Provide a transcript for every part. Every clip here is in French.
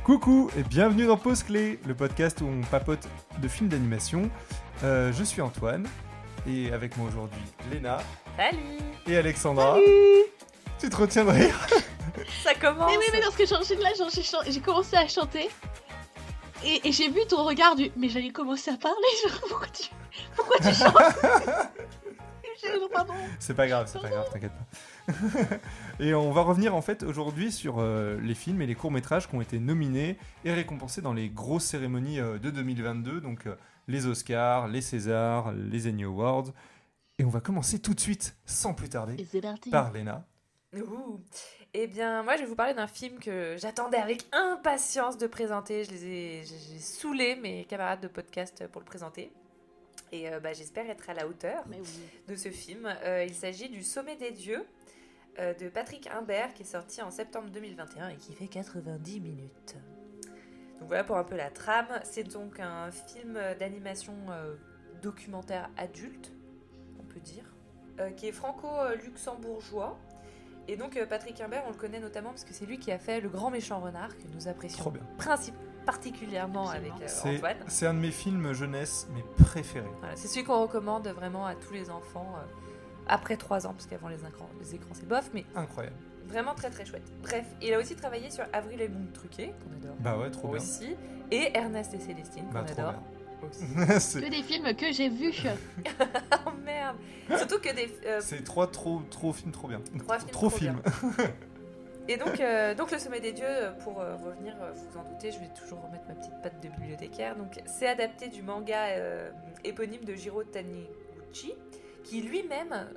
Coucou et bienvenue dans Pause Clé, le podcast où on papote de films d'animation. Je suis Antoine et avec moi aujourd'hui Léna. Salut. Et Alexandra. Salut. Tu te retiens de rire? Ça commence. Mais lorsque j'ai commencé à chanter et j'ai vu ton regard du mais j'allais commencer à parler, genre pourquoi tu chantes? Pardon. C'est pas grave, t'inquiète pas. Et on va revenir en fait aujourd'hui sur les films et les courts-métrages qui ont été nominés et récompensés dans les grosses cérémonies de 2022, donc les Oscars, les Césars, les Emmy Awards. Et on va commencer tout de suite, sans plus tarder, par Léna. Ouh. Eh bien, moi, je vais vous parler d'un film que j'attendais avec impatience de présenter. J'ai saoulé mes camarades de podcast pour le présenter. Et j'espère être à la hauteur de ce film. Il s'agit du Sommet des Dieux de Patrick Imbert qui est sorti en septembre 2021 et qui fait 90 minutes. Donc voilà pour un peu la trame. C'est donc un film d'animation documentaire adulte, on peut dire, qui est franco-luxembourgeois. Et donc Patrick Imbert, on le connaît notamment parce que c'est lui qui a fait Le Grand Méchant Renard, que nous apprécions particulièrement avec Antoine. C'est un de mes films jeunesse, mes préférés. Voilà, c'est celui qu'on recommande vraiment à tous les enfants après 3 ans, parce qu'avant les écrans c'est bof, mais incroyable. Vraiment très très chouette. Bref, il a aussi travaillé sur Avril et Monde Truqué, qu'on adore. Bah ouais, trop aussi, bien. Et Ernest et Célestine, qu'on adore. Aussi. Que des films que j'ai vus. Oh merde. Surtout que des... C'est trop films trop bien. 3 films trop films. Et donc Le Sommet des Dieux, pour revenir, vous en doutez, je vais toujours remettre ma petite patte de bibliothécaire. Donc, c'est adapté du manga éponyme de Jiro Taniguchi, qui lui-même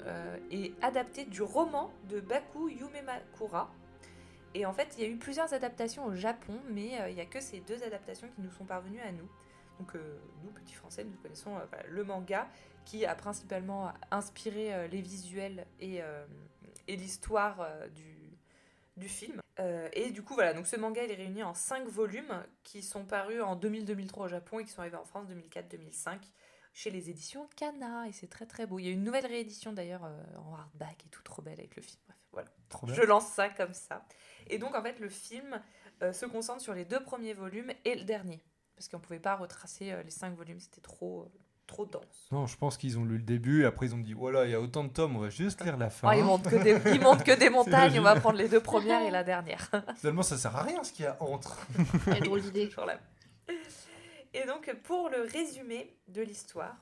est adapté du roman de Baku Yumemakura. Et en fait, il y a eu plusieurs adaptations au Japon, mais il n'y a que ces 2 adaptations qui nous sont parvenues à nous. Donc, nous, petits Français, nous connaissons le manga, qui a principalement inspiré les visuels et l'histoire du film. Et du coup, voilà, donc ce manga, il est réuni en 5 volumes qui sont parus en 2000-2003 au Japon et qui sont arrivés en France 2004-2005 chez les éditions Kana. Et c'est très très beau. Il y a une nouvelle réédition d'ailleurs en hardback et tout, trop belle avec le film. Bref, voilà. Je lance ça comme ça. Et donc, en fait, le film se concentre sur les 2 premiers volumes et le dernier. Parce qu'on ne pouvait pas retracer les 5 volumes, c'était trop dense. Non, je pense qu'ils ont lu le début et après ils ont dit voilà, il y a autant de tomes, on va juste lire la fin. Oh, ils montrent que des montagnes, on va prendre les 2 premières et la dernière. Finalement, ça sert à rien ce qu'il y a entre. Quelle drôle d'idée. Et donc, pour le résumé de l'histoire,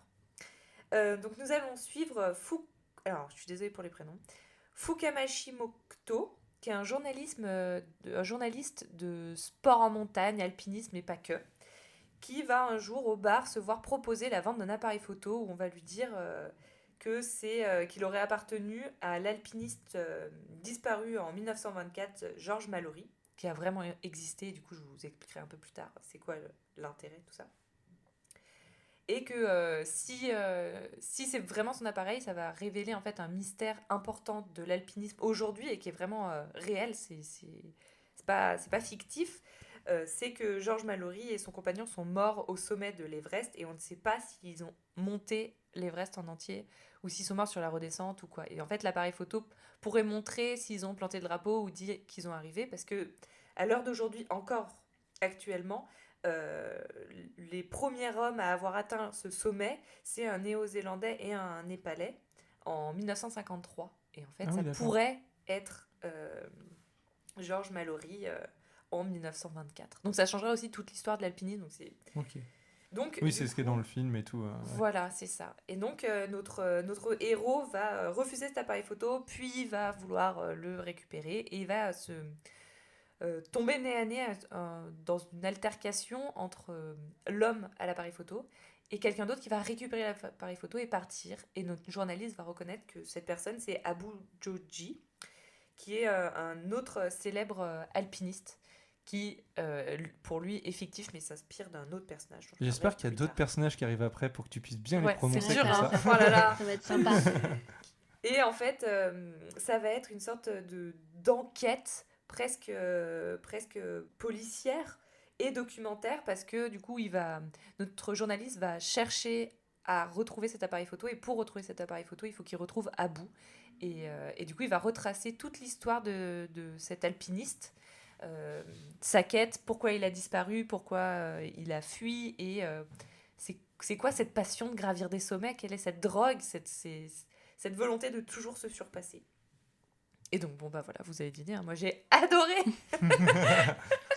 donc nous allons suivre alors, je suis désolée pour les prénoms. Fukamashi Mokuto, qui est un journaliste de sport en montagne, alpinisme et pas que, qui va un jour au bar se voir proposer la vente d'un appareil photo où on va lui dire qu'il aurait appartenu à l'alpiniste disparu en 1924, Georges Mallory, qui a vraiment existé, et du coup je vous expliquerai un peu plus tard c'est quoi l'intérêt, tout ça. Et que si c'est vraiment son appareil, ça va révéler en fait un mystère important de l'alpinisme aujourd'hui et qui est vraiment réel, c'est pas fictif. C'est que Georges Mallory et son compagnon sont morts au sommet de l'Everest et on ne sait pas s'ils ont monté l'Everest en entier ou s'ils sont morts sur la redescente ou quoi. Et en fait, l'appareil photo pourrait montrer s'ils ont planté le drapeau ou dit qu'ils ont arrivé, parce que à l'heure d'aujourd'hui, encore actuellement, les premiers hommes à avoir atteint ce sommet, c'est un Néo-Zélandais et un Népalais en 1953. Et en fait, pourrait être Georges Mallory en 1924. Donc ça changerait aussi toute l'histoire de l'alpinisme. Donc c'est... Okay. Donc, oui, c'est ce qui est dans le film et tout. Ouais. Voilà, c'est ça. Et donc notre héros va refuser cet appareil photo, puis va vouloir le récupérer et il va se tomber nez à nez dans une altercation entre l'homme à l'appareil photo et quelqu'un d'autre qui va récupérer l'appareil photo et partir. Et notre journaliste va reconnaître que cette personne, c'est Abu Joji, qui est un autre célèbre alpiniste qui, pour lui, est fictif, mais s'inspire d'un autre personnage. J'espère qu'il y a d'autres personnages qui arrivent après pour que tu puisses bien les prononcer c'est dur, comme ça. Oh là là. Ça va être sympa. Et en fait, ça va être une sorte d'enquête presque policière et documentaire, parce que du coup, notre journaliste va chercher à retrouver cet appareil photo, et pour retrouver cet appareil photo, il faut qu'il retrouve Abu. Et du coup, il va retracer toute l'histoire de cet alpiniste sa quête, pourquoi il a disparu, pourquoi il a fui, et c'est quoi cette passion de gravir des sommets, quelle est cette drogue, cette volonté de toujours se surpasser. Et donc, bon, bah voilà, vous avez deviné, hein, moi j'ai adoré.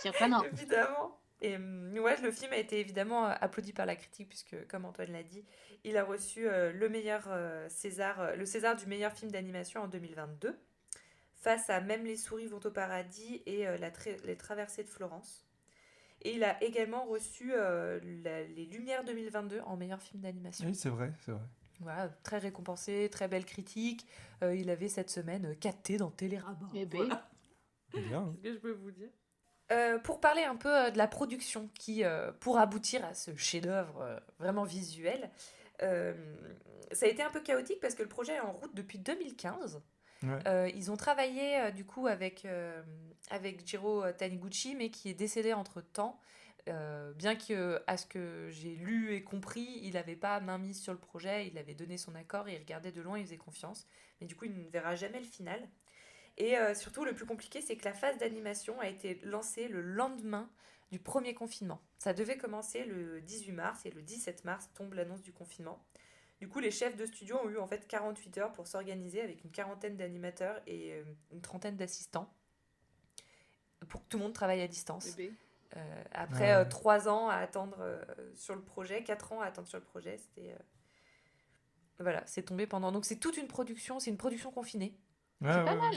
Surprenant. Évidemment. Et ouais, le film a été évidemment applaudi par la critique, puisque, comme Antoine l'a dit, il a reçu le César du meilleur film d'animation en 2022, face à Même les souris vont au paradis et les traversées de Florence. Et il a également reçu les Lumières 2022 en meilleur film d'animation. Oui, c'est vrai. Voilà, très récompensé, très belle critique. Il avait cette semaine 4T dans Télérama. Eh ben. Voilà. Bien. Hein. Qu'est-ce que je peux vous dire pour parler un peu de la production qui, pour aboutir à ce chef-d'œuvre vraiment visuel, ça a été un peu chaotique parce que le projet est en route depuis 2015. Ouais. Ils ont travaillé du coup avec Jiro Taniguchi, mais qui est décédé entre-temps. Bien que, à ce que j'ai lu et compris, il n'avait pas main mise sur le projet, il avait donné son accord et il regardait de loin, il faisait confiance. Mais du coup, il ne verra jamais le final. Et surtout, le plus compliqué, c'est que la phase d'animation a été lancée le lendemain du premier confinement. Ça devait commencer le 18 mars et le 17 mars tombe l'annonce du confinement. Du coup, les chefs de studio ont eu en fait 48 heures pour s'organiser avec une quarantaine d'animateurs et une trentaine d'assistants pour que tout le monde travaille à distance. Après 3 ans à attendre sur le projet, 4 ans à attendre sur le projet, voilà, c'est tombé pendant. Donc c'est toute une production, c'est une production confinée. Ouais, C'est pas mal.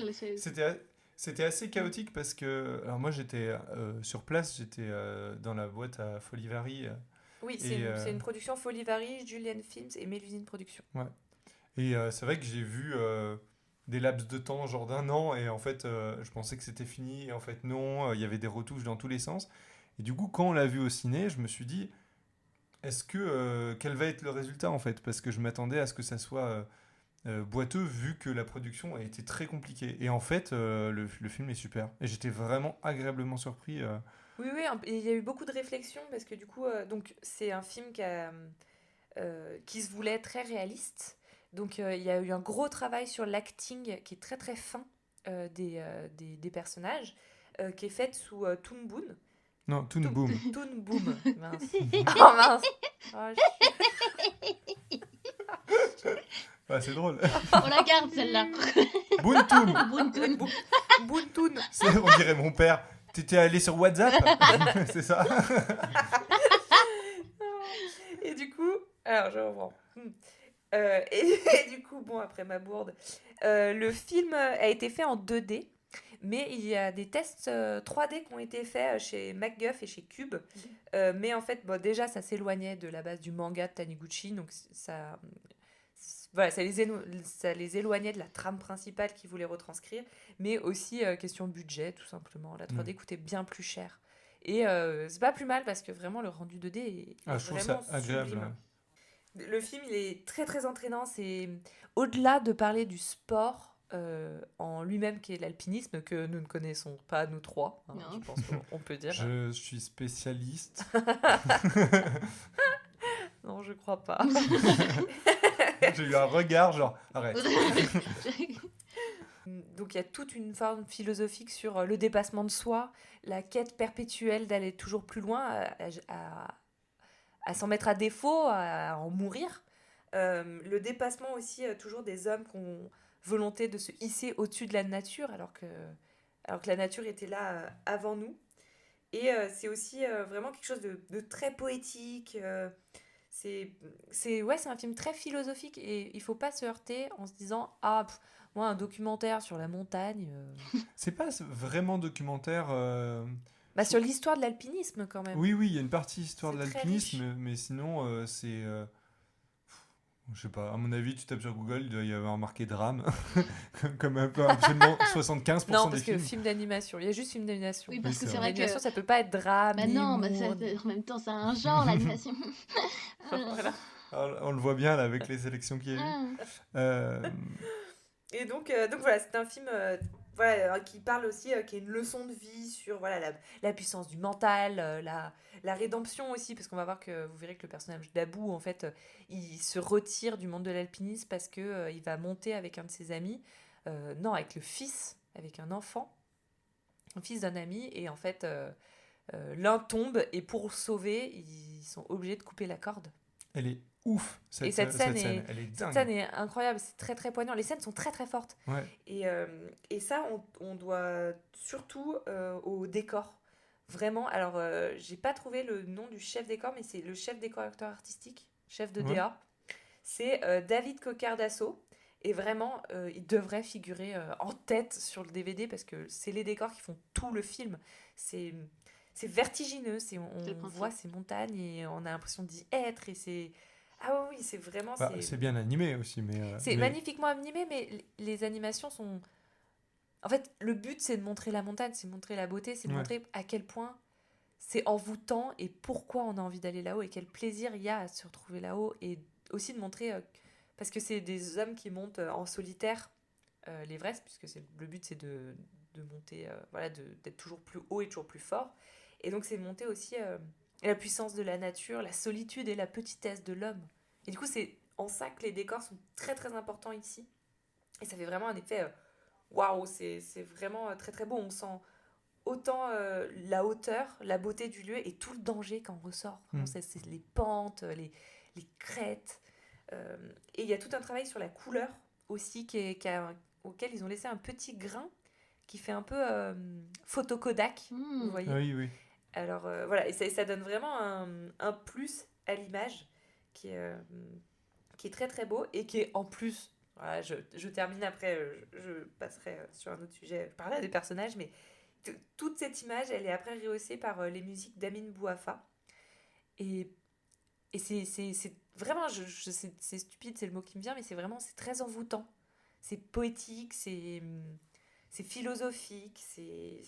C'était assez chaotique parce que alors moi j'étais sur place, j'étais dans la boîte à Folivari. Oui, c'est une production Folivari, Julian Films et Mélusine Productions. Ouais. Et c'est vrai que j'ai vu des laps de temps, genre d'1 an, et en fait je pensais que c'était fini, et en fait non, il y avait des retouches dans tous les sens. Et du coup, quand on l'a vu au ciné, je me suis dit, quel va être le résultat en fait? Parce que je m'attendais à ce que ça soit boiteux vu que la production a été très compliquée. Et en fait, le film est super. Et j'étais vraiment agréablement surpris. Oui, il y a eu beaucoup de réflexions parce que du coup, donc, c'est un film qui se voulait très réaliste. Donc il y a eu un gros travail sur l'acting qui est très très fin des personnages, qui est fait sous Toon Boom. Non, Toon Boom. Toon Boom, mince. Oh mince. Ah, c'est drôle. On la garde celle-là. Boontoon. Boontoon. On dirait mon père. T'étais allé sur WhatsApp? C'est ça. Et du coup, alors je reprends. Et du coup, bon, après ma bourde, le film a été fait en 2D, mais il y a des tests 3D qui ont été faits chez MacGuff et chez Cube. Mais en fait, bon, déjà, ça s'éloignait de la base du manga de Taniguchi, donc voilà, ça les éloignait de la trame principale qu'ils voulaient retranscrire, mais aussi question budget, tout simplement. La 3D coûtait bien plus cher. Et c'est pas plus mal parce que vraiment le rendu 2D est je trouve ça agréable. sublime. Ouais. Le film, il est très très entraînant. C'est au-delà de parler du sport en lui-même qui est l'alpinisme, que nous ne connaissons pas, nous trois, hein, je pense qu'on peut dire. Je suis spécialiste. Non, je crois pas. J'ai eu un regard genre, arrête. Donc il y a toute une forme philosophique sur le dépassement de soi, la quête perpétuelle d'aller toujours plus loin, à s'en mettre à défaut, à en mourir. Le dépassement aussi toujours des hommes qui ont volonté de se hisser au-dessus de la nature, alors que la nature était là avant nous. Et c'est aussi vraiment quelque chose de très poétique. C'est un film très philosophique et il faut pas se heurter en se disant moi un documentaire sur la montagne. C'est pas vraiment documentaire. Sur l'histoire de l'alpinisme quand même. Oui, il y a une partie histoire de C'est très l'alpinisme, riche. mais sinon c'est. Je sais pas, à mon avis, tu tapes sur Google, il doit y avoir marqué drame, comme un peu absolument 75% Non, des parce que films. film d'animation, il y a juste film d'animation. Oui, parce Oui, que c'est c'est vrai que. L'animation, ça peut pas être drame. Bah ni non, humour, en même temps, c'est un genre, l'animation. Voilà. Alors, on le voit bien là avec les sélections qu'il y a eu. Et donc voilà, c'est un film qui parle aussi, qui est une leçon de vie sur la puissance du mental, la rédemption aussi, parce qu'on va voir que vous verrez que le personnage d'Abou, en fait, il se retire du monde de l'alpinisme parce que il va monter avec un de ses amis, non, avec le fils, avec un enfant. fils d'un ami, et en fait, l'un tombe, et pour le sauver, ils sont obligés de couper la corde. Elle est ouf, Et cette scène elle est Cette dingue. scène est incroyable, c'est très très poignant. Les scènes sont très très fortes. Ouais. Et ça, on doit surtout au décor. Vraiment, alors j'ai pas trouvé le nom du chef décor, mais c'est le chef décorateur artistique, chef de Ouais. DA. C'est David Cocardasso. Et vraiment, il devrait figurer en tête sur le DVD parce que c'est les décors qui font tout le film. C'est vertigineux, C'est le on principe. voit ces montagnes et on a l'impression d'y être. Et c'est... Ah oui, c'est vraiment... Bah, c'est bien animé aussi, C'est mais- magnifiquement animé, mais les animations sont... En fait, le but, c'est de montrer la montagne, c'est de montrer la beauté, c'est de Ouais. montrer à quel point c'est envoûtant et pourquoi on a envie d'aller là-haut et quel plaisir il y a à se retrouver là-haut. Et aussi de montrer... parce que c'est des hommes qui montent en solitaire l'Everest, puisque le but, c'est de monter, voilà, d'être toujours plus haut et toujours plus fort. Et donc, c'est de monter aussi la puissance de la nature, la solitude et la petitesse de l'homme. Et du coup, c'est en ça que les décors sont très très importants ici. Et ça fait vraiment un effet waouh, c'est vraiment très très beau. On sent autant la hauteur, la beauté du lieu et tout le danger quand on ressort. Vraiment, c'est les pentes, les crêtes. Et il y a tout un travail sur la couleur aussi auquel ils ont laissé un petit grain qui fait un peu photo Kodak, vous voyez. Oui, oui. Alors voilà, et ça donne vraiment un plus à l'image qui est très très beau et qui est en plus, voilà, je termine après, je passerai sur un autre sujet, je parlerai des personnages, mais toute cette image, elle est après rehaussée par les musiques d'Amin Bouafa. Et c'est vraiment, c'est stupide, c'est le mot qui me vient, mais c'est très envoûtant. C'est poétique, c'est philosophique, c'est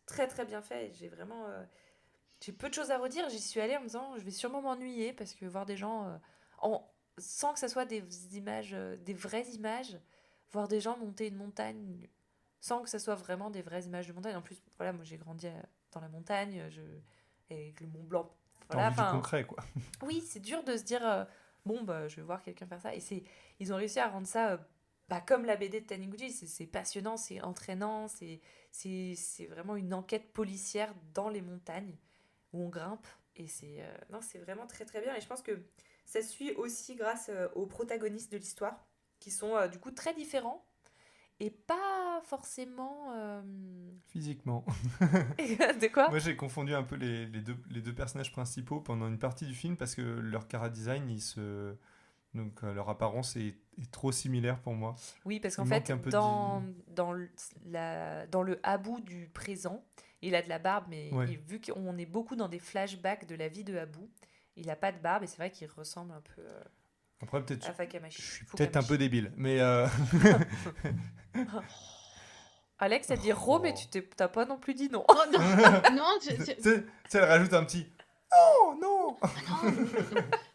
très très bien fait. J'ai peu de choses à redire. J'y suis allée en me disant, je vais sûrement m'ennuyer parce que voir des gens sans que ce soit des images, des vraies images, voir des gens monter une montagne sans que ce soit vraiment des vraies images de montagne. En plus, voilà, moi j'ai grandi dans la montagne, avec le Mont Blanc. Voilà, T'as envie du concret, quoi. Oui, c'est dur de se dire, bon, bah, je vais voir quelqu'un faire ça. Et ils ont réussi à rendre ça comme la BD de Taniguchi. C'est passionnant, c'est entraînant, c'est vraiment une enquête policière dans les montagnes où on grimpe. Et non, c'est vraiment très très bien. Et je pense que ça suit aussi grâce aux protagonistes de l'histoire, qui sont du coup très différents et pas forcément... Physiquement. De quoi? Moi, j'ai confondu un peu les deux personnages principaux pendant une partie du film parce que leur chara design, donc leur apparence est trop similaire pour moi. Oui, parce qu'en Il fait, manque un peu dans le Abu du présent, il a de la barbe, mais Ouais. vu qu'on est beaucoup dans des flashbacks de la vie de Abu, il n'a pas de barbe et c'est vrai qu'il ressemble un peu Après, peut-être, à Fakamashi. je suis peut-être un peu débile, mais Alex a dit Ro, mais tu t'as pas non plus dit non. Oh, non, non, tu sais, elle rajoute un petit oh non.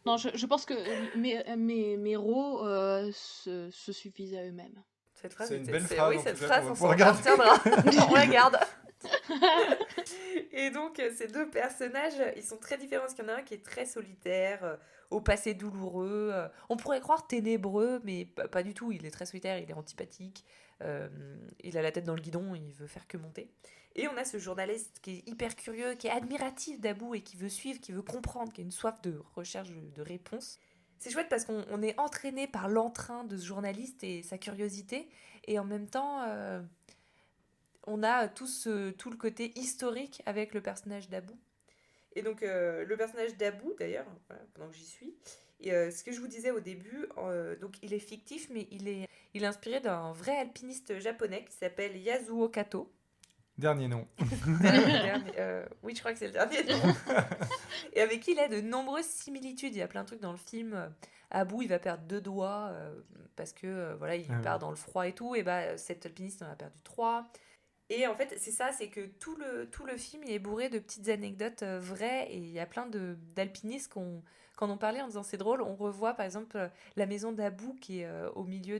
non, je pense que mes héros se suffisaient à eux-mêmes. Cette phrase, C'est une était- belle c'est- phrase, Oui, en cette tout cas, phrase, qu'on va on pouvoir s'en garder. retiendra. On la garde. Et donc, ces deux personnages, ils sont très différents. Parce qu'il y en a un qui est très solitaire, au passé douloureux. On pourrait croire ténébreux, mais pas du tout. Il est très solitaire, il est antipathique. Il a la tête dans le guidon, il veut faire que monter. Et on a ce journaliste qui est hyper curieux, qui est admiratif d'Abou et qui veut suivre, qui veut comprendre, qui a une soif de recherche de réponse. C'est chouette parce qu'on est entraîné par l'entrain de ce journaliste et sa curiosité. Et en même temps, on a tout le côté historique avec le personnage d'Abou. Et donc, le personnage d'Abou, d'ailleurs, voilà, pendant que j'y suis, et ce que je vous disais au début, donc il est fictif, mais il est inspiré d'un vrai alpiniste japonais qui s'appelle Yasuo Kato. Dernier nom. Oui, je crois que c'est le dernier nom. Et avec qui il a de nombreuses similitudes. Il y a plein de trucs dans le film. Abou, il va perdre 2 doigts parce que voilà, il part dans le froid et tout. Et bah, cet alpiniste en a perdu 3. Et en fait, c'est ça, c'est que tout le film il est bourré de petites anecdotes vraies. Et il y a plein d'alpinistes quand on parlait en disant c'est drôle. On revoit par exemple la maison d'Abou qui est au milieu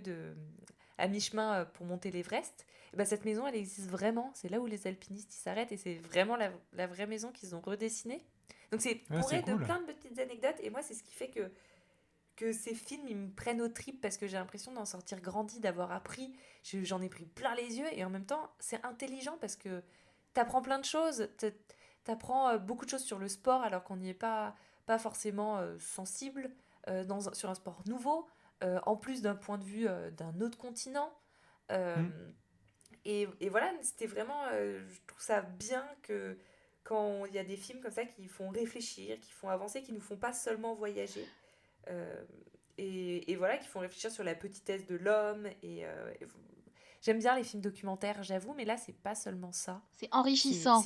à mi-chemin pour monter l'Everest. Et ben, cette maison, elle existe vraiment. C'est là où les alpinistes ils s'arrêtent et c'est vraiment la vraie maison qu'ils ont redessinée. Donc c'est bourré de cool. plein de petites anecdotes. Et moi, c'est ce qui fait que que ces films, ils me prennent aux tripes parce que j'ai l'impression d'en sortir grandi, d'avoir appris. J'en ai pris plein les yeux et en même temps, c'est intelligent parce que t'apprends plein de choses. T'apprends beaucoup de choses sur le sport alors qu'on n'y est pas forcément sensible sur un sport nouveau, en plus d'un point de vue d'un autre continent. Euh, Mm. et voilà, c'était vraiment, je trouve ça bien que quand il y a des films comme ça qui font réfléchir, qui font avancer, qui nous font pas seulement voyager. Euh, et voilà, qui font réfléchir sur la petitesse de l'homme. J'aime bien les films documentaires, j'avoue, mais là, c'est pas seulement ça. C'est enrichissant.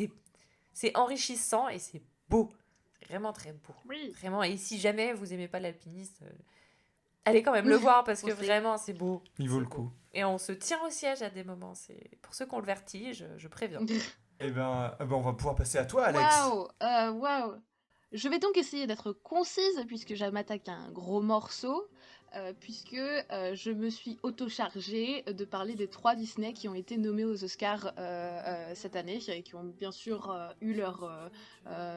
C'est enrichissant et c'est beau. C'est vraiment très beau. Oui. Vraiment. Et si jamais vous aimez pas l'alpiniste, allez quand même le voir parce que vraiment, c'est beau. Il vaut C'est le beau. coup. Et on se tient au siège à des moments. Pour ceux qui ont le vertige, je préviens. On va pouvoir passer à toi, Alex. Waouh. Je vais donc essayer d'être concise puisque je m'attaque à un gros morceau, puisque je me suis auto-chargée de parler des 3 Disney qui ont été nommés aux Oscars cette année et qui ont bien sûr eu leur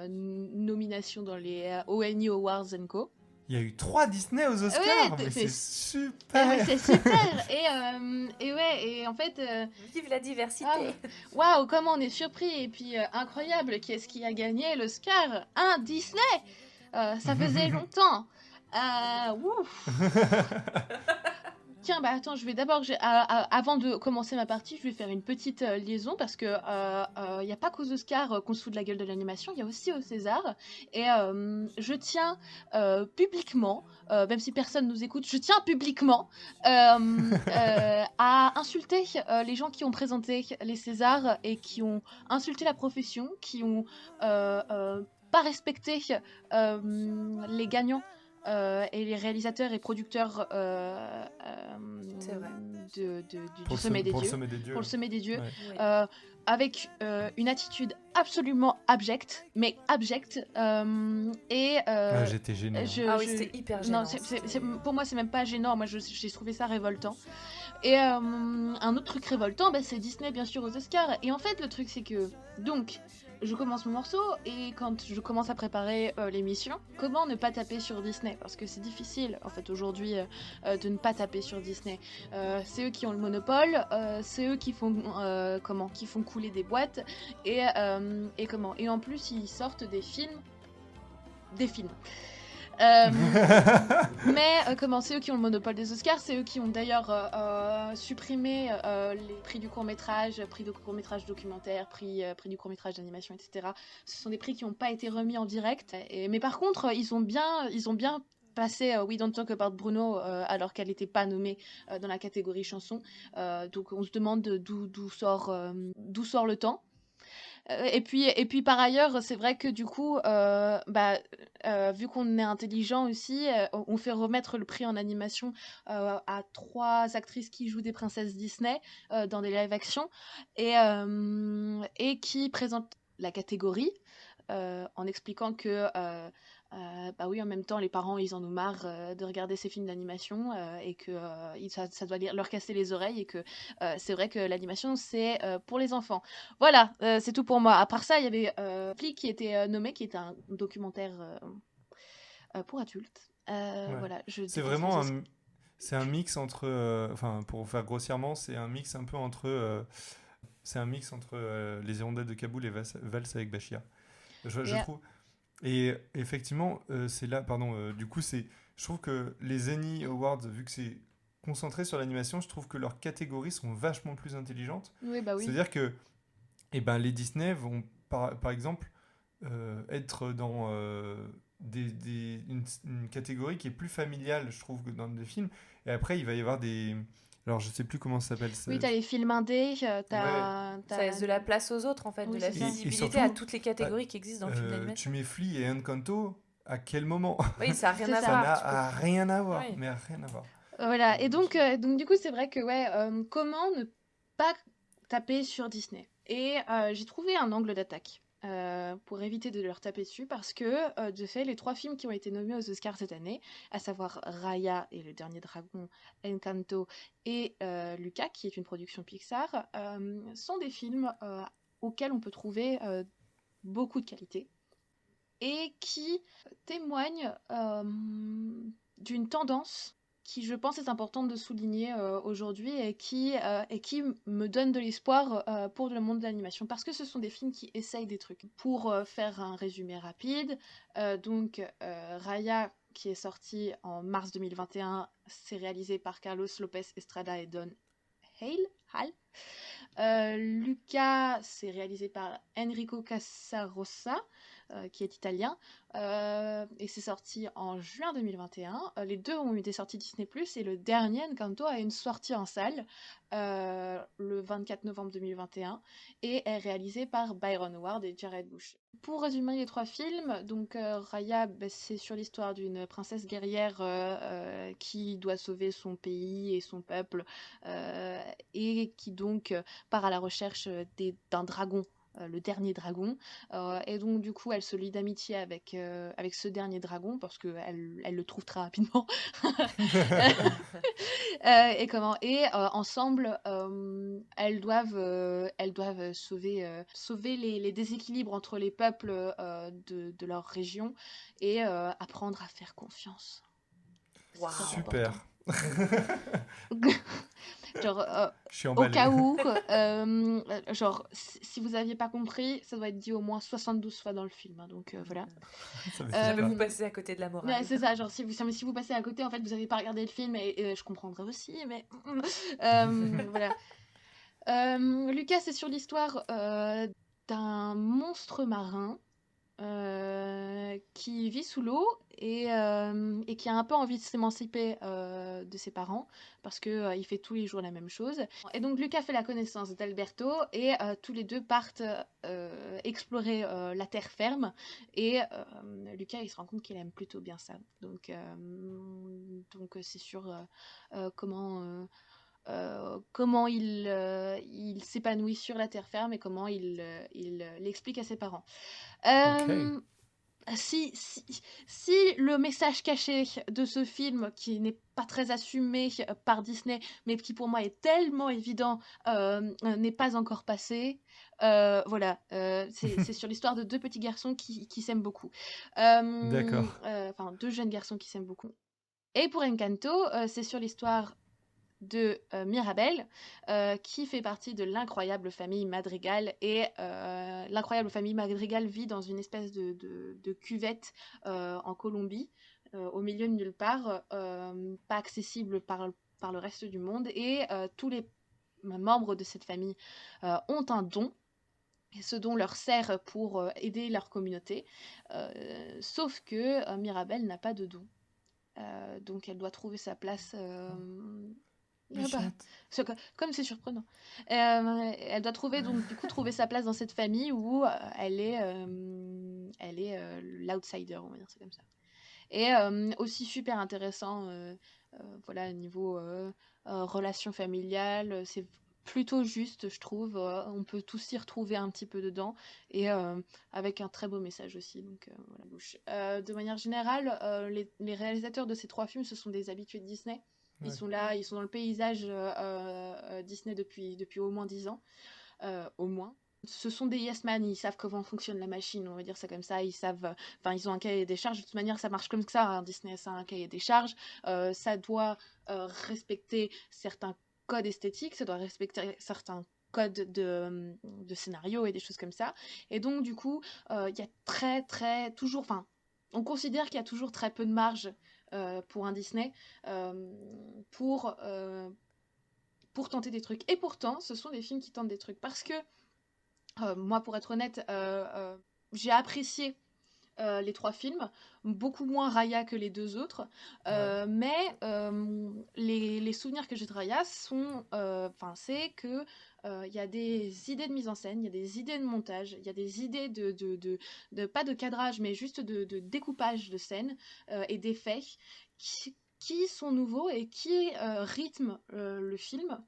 nomination dans les ONI Awards & Co. Il y a eu 3 Disney aux Oscars, Ouais, mais c'est- c'est super. C'est super. Et en fait, Vive la diversité. waouh, comment on est surpris et puis incroyable. Qui est-ce qui a gagné l'Oscar? Un Disney. Ça faisait longtemps. Ouf. Tiens, bah attends, je vais d'abord, avant de commencer ma partie, je vais faire une petite liaison parce que il n'y a pas qu'aux Oscars qu'on se fout de la gueule de l'animation, il y a aussi au César. Et je tiens publiquement, même si personne nous écoute, je tiens publiquement à insulter les gens qui ont présenté les Césars et qui ont insulté la profession, qui ont pas respecté les gagnants. Et les réalisateurs et producteurs C'est vrai. du Sommet des Dieux. Pour le Sommet des Dieux. Ouais. Oui. Avec une attitude absolument abjecte, mais abjecte. J'étais gêné. C'était hyper gênant. Non, pour moi, c'est même pas gênant. Moi, j'ai trouvé ça révoltant. Et un autre truc révoltant, c'est Disney, bien sûr, aux Oscars. Et en fait, le truc, c'est que... Donc, je commence mon morceau, et quand je commence à préparer l'émission, comment ne pas taper sur Disney? Parce que c'est difficile, en fait, aujourd'hui, de ne pas taper sur Disney. C'est eux qui ont le monopole, c'est eux qui font, qui font couler des boîtes, et en plus, ils sortent des films. Mais c'est eux qui ont le monopole des Oscars, c'est eux qui ont d'ailleurs supprimé les prix du court-métrage, prix du court-métrage documentaire, prix du court-métrage d'animation, etc. Ce sont des prix qui n'ont pas été remis en direct. Mais par contre, ils ont bien passé We Don't Talk About Bruno alors qu'elle n'était pas nommée dans la catégorie chanson. Donc on se demande d'où sort le temps. Et puis par ailleurs, c'est vrai que du coup, vu qu'on est intelligent aussi, on fait remettre le prix en animation à 3 actrices qui jouent des princesses Disney dans des live-action et qui présentent la catégorie en expliquant que oui, en même temps, les parents, ils en ont marre de regarder ces films d'animation et que ça doit leur casser les oreilles et que c'est vrai que l'animation, c'est pour les enfants. Voilà, c'est tout pour moi. À part ça, il y avait Flic qui était nommé, qui était un documentaire pour adultes. Ouais. Voilà, C'est vraiment c'est un mix entre, pour faire grossièrement, c'est un mix un peu entre, Les Hirondelles de Kaboul et Valse avec Bachir. Je trouve. Et effectivement, c'est là, du coup, je trouve que les Annie Awards, vu que c'est concentré sur l'animation, je trouve que leurs catégories sont vachement plus intelligentes. Oui, bah oui. C'est-à-dire que les Disney vont, par exemple, être dans une catégorie qui est plus familiale, je trouve, que dans des films. Et après, il va y avoir des... Alors, je sais plus comment ça s'appelle. Oui, t'as les films indés, Ça laisse de la place aux autres, en fait, Oui, de la c'est ça. visibilité surtout, à toutes les catégories qui existent dans le film d'animation. Tu mets Flea et Encanto, à quel moment? Oui, ça n'a rien C'est à ça. Ça voir. n'a rien à voir, Oui. mais rien à voir. Voilà, et donc du coup, c'est vrai que, comment ne pas taper sur Disney? Et j'ai trouvé un angle d'attaque pour éviter de leur taper dessus, parce que, de fait, les 3 films qui ont été nommés aux Oscars cette année, à savoir Raya et Le Dernier Dragon, Encanto et Luca, qui est une production Pixar, sont des films auxquels on peut trouver beaucoup de qualité et qui témoignent d'une tendance qui, je pense, est importante de souligner aujourd'hui et qui me donne de l'espoir pour le monde de l'animation. Parce que ce sont des films qui essayent des trucs. Pour faire un résumé rapide, Raya, qui est sorti en mars 2021, c'est réalisé par Carlos Lopez Estrada et Don Hall. Luca, c'est réalisé par Enrico Casarosa, qui est italien, et c'est sorti en juin 2021. Les deux ont eu des sorties Disney+, et le dernier, Encanto, a une sortie en salle le 24 novembre 2021, et est réalisé par Byron Ward et Jared Bush. Pour résumer les trois films, donc Raya, c'est sur l'histoire d'une princesse guerrière qui doit sauver son pays et son peuple, et qui donc part à la recherche d'un dragon, le dernier dragon, et donc du coup elle se lie d'amitié avec ce dernier dragon parce qu'elle elle le trouve très rapidement. Et ensemble elles doivent sauver les déséquilibres entre les peuples de leur région et apprendre à faire confiance. Waouh. C'est très Super. important. Genre, Je suis au emballé. cas où, genre, si vous aviez pas compris, ça doit être dit au moins 72 fois dans le film, hein, donc voilà. Ça me fait Jamais peur. vous passez à côté de la morale. Ouais, c'est ça, genre, si vous passez à côté, en fait, vous avez pas regardé le film, et je comprendrais aussi, mais voilà. Lucas, c'est sur l'histoire d'un monstre marin qui vit sous l'eau et qui a un peu envie de s'émanciper de ses parents parce que il fait tous les jours la même chose. Et donc Lucas fait la connaissance d'Alberto et tous les deux partent explorer la terre ferme et Lucas il se rend compte qu'il aime plutôt bien ça. Donc c'est sur comment il s'épanouit sur la terre ferme et comment il l'explique à ses parents. Ok. Si le message caché de ce film, qui n'est pas très assumé par Disney, mais qui pour moi est tellement évident, n'est pas encore passé, voilà, c'est sur l'histoire de deux petits garçons qui s'aiment beaucoup. D'accord. Enfin, deux jeunes garçons qui s'aiment beaucoup. Et pour Encanto, c'est sur l'histoire de Mirabel, qui fait partie de l'incroyable famille Madrigal. Et l'incroyable famille Madrigal vit dans une espèce de cuvette en Colombie, au milieu de nulle part, pas accessible par le reste du monde. Et tous les membres de cette famille ont un don. Et ce don leur sert pour aider leur communauté. Sauf que Mirabel n'a pas de don. Donc elle doit trouver sa place. Ah bah, comme c'est surprenant. Elle doit trouver sa place dans cette famille où elle est l'outsider, on va dire ça comme ça. Et aussi super intéressant, voilà, niveau relation familiale, c'est plutôt juste, je trouve. On peut tous s'y retrouver un petit peu dedans et avec un très beau message aussi. Donc voilà. De manière générale, les réalisateurs de ces trois films, ce sont des habitués de Disney. Ils Ouais. sont là, ils sont dans le paysage Disney depuis au moins 10 ans, au moins. Ce sont des yes man, ils savent comment fonctionne la machine, on va dire ça comme ça, ils ont un cahier des charges, de toute manière ça marche comme ça, hein, Disney ça a un cahier des charges, ça doit respecter certains codes esthétiques, ça doit respecter certains codes de scénario et des choses comme ça, et donc du coup, il y a toujours, enfin, on considère qu'il y a toujours très peu de marge pour un Disney pour tenter des trucs. Et pourtant, ce sont des films qui tentent des trucs. Parce que, moi, pour être honnête, j'ai apprécié les trois films, beaucoup moins Raya que les deux autres, mais les souvenirs que j'ai de Raya sont, c'est que il y a des idées de mise en scène, il y a des idées de montage, il y a des idées pas de cadrage, mais juste de découpage de scènes et d'effets qui sont nouveaux et qui rythment le film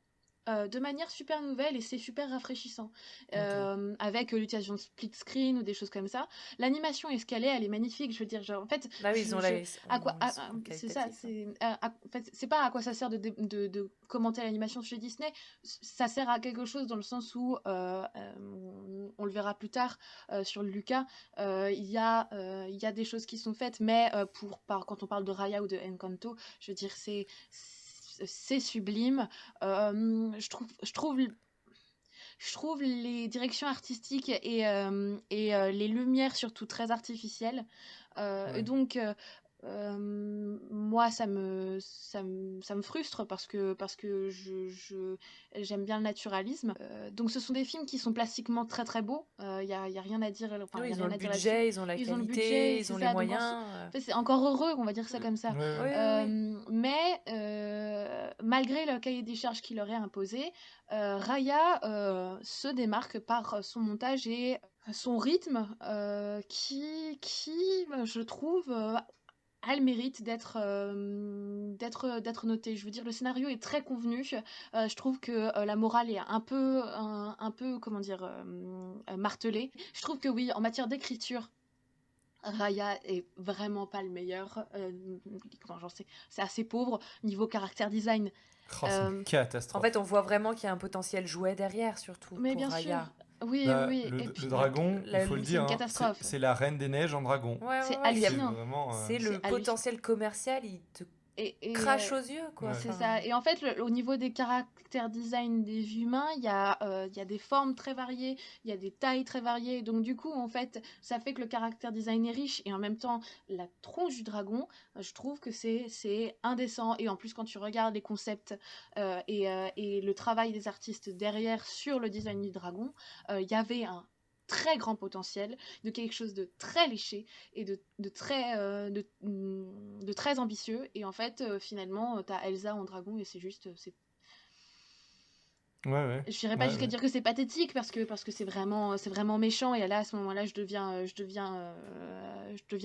de manière super nouvelle et c'est super rafraîchissant. Ok. Avec l'utilisation de split screen ou des choses comme ça. L'animation est ce qu'elle est, elle est magnifique. Je veux dire, genre, en fait, Bah oui, ils ont à quoi, ils sont c'est ça, qualitatifs, hein. en fait, c'est pas à quoi ça sert de commenter l'animation chez Disney. Ça sert à quelque chose dans le sens où, on le verra plus tard sur Luca, il y a des choses qui sont faites, mais quand on parle de Raya ou de Encanto, je veux dire, c'est sublime. Je trouve les directions artistiques et les lumières surtout très artificielles. Et Ouais. donc, moi, ça me frustre parce que j'aime bien le naturalisme. Donc, ce sont des films qui sont plastiquement très très beaux. Y a rien à dire, enfin, Oui, y a ils ont rien le à dire là-dessus. budget, ils ont la Ils ont le qualité, budget, ils c'est ont les ça. Donc, moyens. en fait, c'est encore heureux, on va dire ça Mm. comme ça. Ouais, ouais. Oui, oui, oui. Mais malgré le cahier des charges qu'il leur est imposé, Raya se démarque par son montage et son rythme je trouve, a le mérite d'être noté. Je veux dire, le scénario est très convenu. Je trouve que la morale est un peu comment dire, martelée. Je trouve que oui, en matière d'écriture, Raya est vraiment pas le meilleur. Comment j'en sais, c'est assez pauvre. Niveau caractère design, Oh, c'est une euh, En catastrophe. fait, on voit vraiment qu'il y a un potentiel jouet derrière, surtout mais pour bien sûr, Raya. oui, oui, Bah, oui. Et le puis, dragon, il faut le c'est dire, une hein, catastrophe. c'est la reine des neiges en dragon. Ouais, ouais, C'est ouais. C'est hallucinant. vraiment. C'est C'est le potentiel commercial, il te Et, crache aux yeux, quoi. Ouais. c'est Enfin, ça. Et en fait, au niveau des caractères design des humains, il y a des formes très variées, il y a des tailles très variées. Donc du coup, en fait, ça fait que le caractère design est riche et en même temps, la tronche du dragon, je trouve que c'est indécent. Et en plus, quand tu regardes les concepts et le travail des artistes derrière sur le design du dragon, il y avait un très grand potentiel de quelque chose de très léché et de très ambitieux. Et en fait, finalement, t'as Elsa en dragon et c'est juste. Ouais, ouais. Je n'irais pas Ouais, jusqu'à ouais. dire que c'est pathétique parce que c'est vraiment méchant. Et là, à ce moment-là, je deviens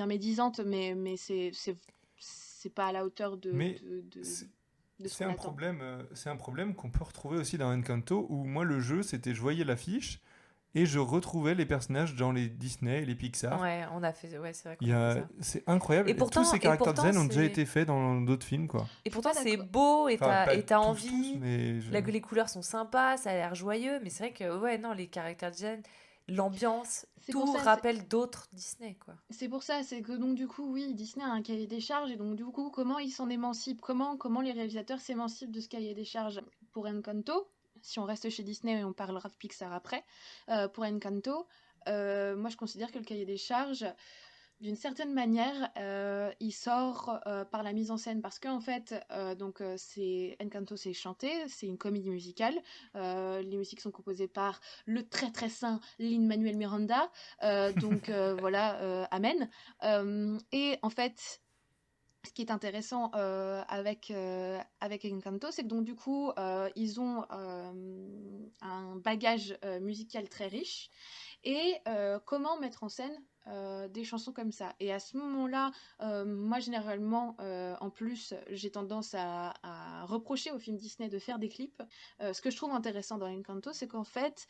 médisante, mais c'est pas à la hauteur Mais c'est de ce c'est qu'on un attend. problème, qu'on peut retrouver aussi dans Encanto, où moi, le jeu, c'était je voyais l'affiche et je retrouvais les personnages dans les Disney et les Pixar. ouais, ouais, c'est vrai qu'on a fait ça. C'est incroyable. Tous ces Et caractères pourtant, design ont déjà c'est été faits dans d'autres films, quoi. Et Je suis pourtant, pas c'est d'accord. beau Enfin, pas et t'as tous, envie. mais Les couleurs sont sympas, ça a l'air joyeux, mais c'est vrai que, ouais, non, les caractères design, l'ambiance, C'est pour tout ça. rappelle d'autres Disney, quoi. C'est pour ça, c'est que donc du coup, oui, Disney a un cahier des charges et donc du coup, comment ils s'en émancipent, comment les réalisateurs s'émancipent de ce cahier des charges pour Encanto, si on reste chez Disney et on parlera de Pixar après, pour Encanto, moi je considère que le cahier des charges, d'une certaine manière, il sort par la mise en scène parce qu'en fait, c'est Encanto, c'est chanté, c'est une comédie musicale. Les musiques sont composées par le très très saint Lin-Manuel Miranda. Voilà, amen. Et en fait, ce qui est intéressant avec Encanto, c'est que donc du coup, ils ont un bagage musical très riche. Et comment mettre en scène des chansons comme ça. Et à ce moment-là, moi généralement, en plus, j'ai tendance à reprocher aux films Disney de faire des clips. Ce que je trouve intéressant dans Encanto, c'est qu'en fait,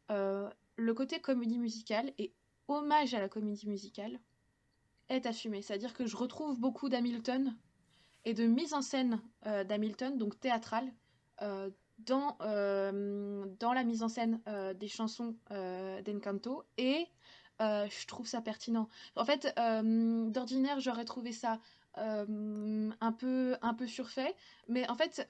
le côté comédie musicale et hommage à la comédie musicale est assumé. C'est-à-dire que je retrouve beaucoup d'Hamilton et de mise en scène d'Hamilton, donc théâtrale, euh, dans la mise en scène des chansons d'Encanto et je trouve ça pertinent. En fait, d'ordinaire, j'aurais trouvé ça un peu surfait, mais en fait,